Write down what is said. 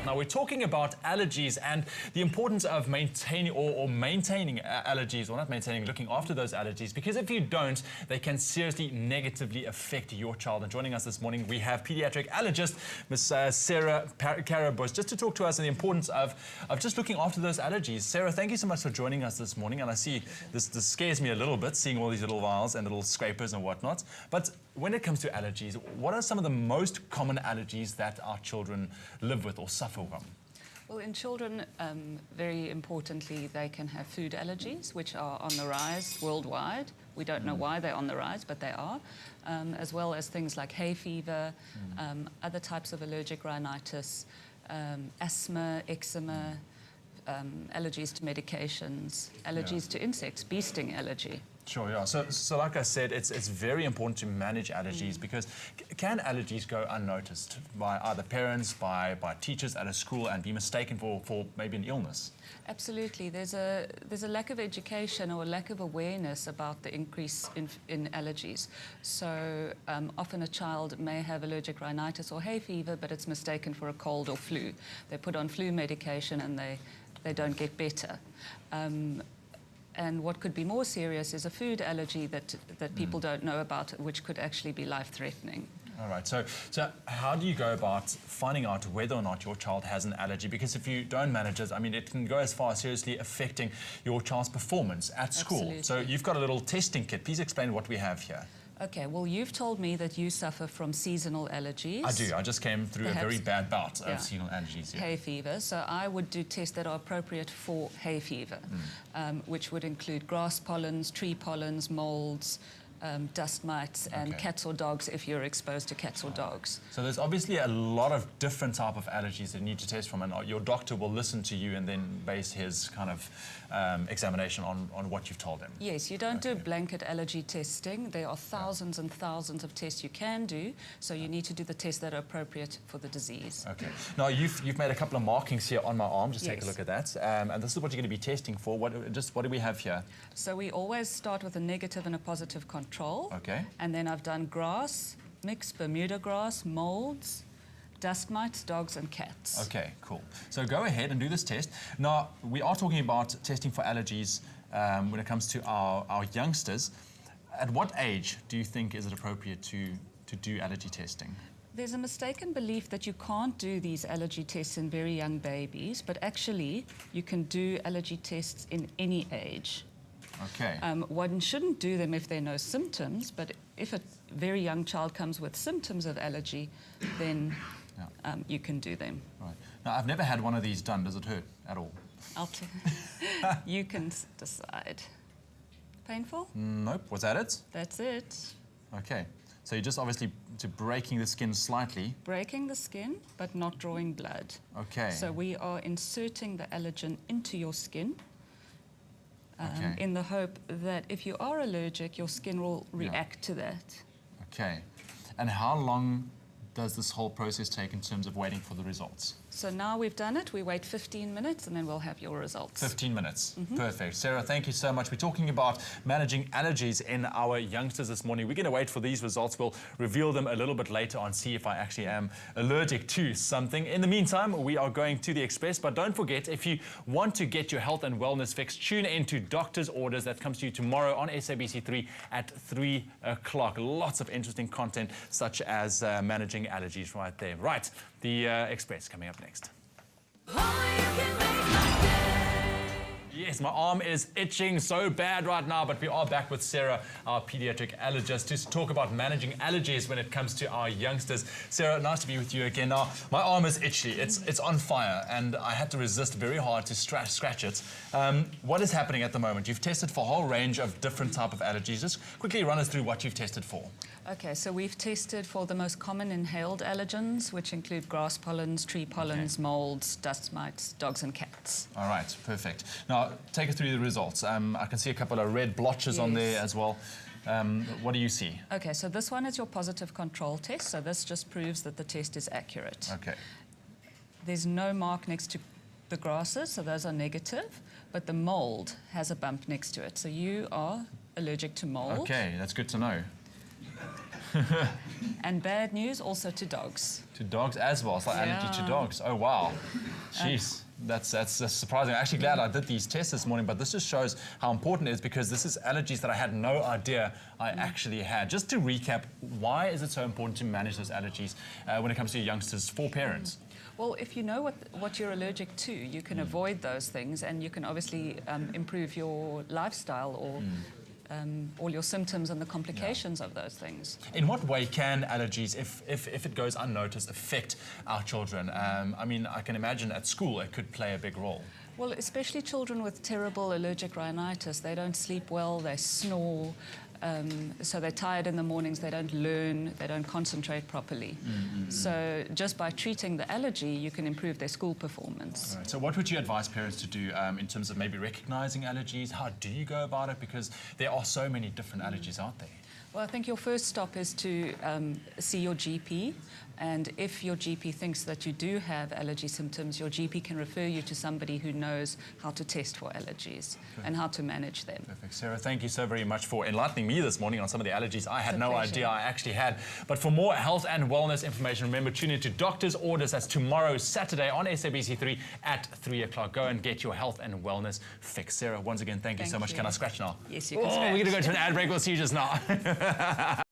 Now, we're talking about allergies and the importance of maintaining maintaining allergies, or not maintaining, looking after those allergies, because if you don't, they can seriously negatively affect your child. And joining us this morning, we have pediatric allergist, Ms. Sarah Karabus, just to talk to us on the importance of just looking after those allergies. Sarah, thank you so much for joining us this morning. And I see this scares me a little bit, seeing all these little vials and little scrapers and whatnot. But when it comes to allergies, what are some of the most common allergies that our children live with or suffer from? Well, in children, very importantly, they can have food allergies, which are on the rise worldwide. We don't know why they're on the rise, but they are, as well as things like hay fever, other types of allergic rhinitis, asthma, eczema, allergies to medications, allergies to insects, bee sting allergy. Sure, yeah. So like I said, it's very important to manage allergies because can allergies go unnoticed by either parents, by teachers at a school and be mistaken for maybe an illness? Absolutely. There's a lack of education or a lack of awareness about the increase in allergies. So often a child may have allergic rhinitis or hay fever, but it's mistaken for a cold or flu. They put on flu medication and they don't get better. And what could be more serious is a food allergy that people don't know about, which could actually be life-threatening. All right. So how do you go about finding out whether or not your child has an allergy? Because if you don't manage it, I mean, it can go as far as seriously affecting your child's performance at school. Absolutely. So you've got a little testing kit. Please explain what we have here. Okay, well, you've told me that you suffer from seasonal allergies. I do. I just came through Perhaps, a very bad bout of seasonal allergies. Yeah. Hay fever. So I would do tests that are appropriate for hay fever, which would include grass pollens, tree pollens, molds, dust mites, and cats or dogs if you're exposed to cats or dogs. So there's obviously a lot of different type of allergies that you need to test from, and your doctor will listen to you and then base his kind of examination on what you've told him. Yes, you don't do blanket allergy testing. There are thousands and thousands of tests you can do, so you need to do the tests that are appropriate for the disease. Okay. Now, you've made a couple of markings here on my arm. Just take a look at that. And this is what you're going to be testing for. What do we have here? So we always start with a negative and a positive control. Okay. And then I've done grass, mixed Bermuda grass, molds, dust mites, dogs and cats. Okay, cool. So go ahead and do this test. Now, we are talking about testing for allergies when it comes to our youngsters. At what age do you think is it appropriate to do allergy testing? There's a mistaken belief that you can't do these allergy tests in very young babies, but actually you can do allergy tests in any age. Okay. One shouldn't do them if there are no symptoms, but if a very young child comes with symptoms of allergy, then you can do them. Right. Now, I've never had one of these done. Does it hurt at all? You can decide. Painful? Nope. Was that it? That's it. Okay. So you're just obviously breaking the skin slightly. Breaking the skin, but not drawing blood. Okay. So we are inserting the allergen into your skin. In the hope that if you are allergic, your skin will react to that. Okay. And how long does this whole process take in terms of waiting for the results? So now we've done it, we wait 15 minutes and then we'll have your results. 15 minutes. Perfect. Sarah, thank you so much. We're talking about managing allergies in our youngsters this morning. We're going to wait for these results. We'll reveal them a little bit later on, see if I actually am allergic to something. In the meantime, we are going to the Express, but don't forget, if you want to get your health and wellness fix, tune in to Doctor's Orders. That comes to you tomorrow on SABC3 at 3 o'clock. Lots of interesting content, such as managing allergies right there. Right, the Express coming up next. Yes, my arm is itching so bad right now, but we are back with Sarah, our pediatric allergist, to talk about managing allergies when it comes to our youngsters. Sarah, nice to be with you again. Now, my arm is itchy. It's on fire, and I had to resist very hard to scratch it. What is happening at the moment? You've tested for a whole range of different type of allergies. Just quickly run us through what you've tested for. Okay, so we've tested for the most common inhaled allergens, which include grass pollens, tree pollens, molds, dust mites, dogs and cats. All right, perfect. Now, take us through the results. I can see a couple of red blotches on there as well. What do you see? Okay, so this one is your positive control test, so this just proves that the test is accurate. Okay. There's no mark next to the grasses, so those are negative, but the mold has a bump next to it, so you are allergic to mold. Okay, that's good to know. And bad news also to dogs. To dogs as well. It's like allergy to dogs. Oh, wow. Jeez. That's surprising. I'm actually glad I did these tests this morning, but this just shows how important it is because this is allergies that I had no idea I actually had. Just to recap, why is it so important to manage those allergies when it comes to youngsters for parents? Well, if you know what you're allergic to, you can avoid those things, and you can obviously improve your lifestyle or all your symptoms and the complications of those things. In what way can allergies, if it goes unnoticed, affect our children? I mean, I can imagine at school it could play a big role. Well, especially children with terrible allergic rhinitis, they don't sleep well, they snore, so they're tired in the mornings, they don't learn, they don't concentrate properly. So just by treating the allergy, you can improve their school performance. Right. So what would you advise parents to do in terms of maybe recognizing allergies? How do you go about it? Because there are so many different allergies out there. Well, I think your first stop is to see your GP. And if your GP thinks that you do have allergy symptoms, your GP can refer you to somebody who knows how to test for allergies and how to manage them. Perfect. Sarah, thank you so very much for enlightening me this morning on some of the allergies I had no pleasure. idea I actually had. But for more health and wellness information, remember, tune in to Doctor's Orders. That's tomorrow, Saturday, on SABC3 at 3 o'clock. Go and get your health and wellness fix. Sarah, once again, thank you so much. Can I scratch now? Yes, you can We're scratch. going to go to an ad break. We'll see you just now.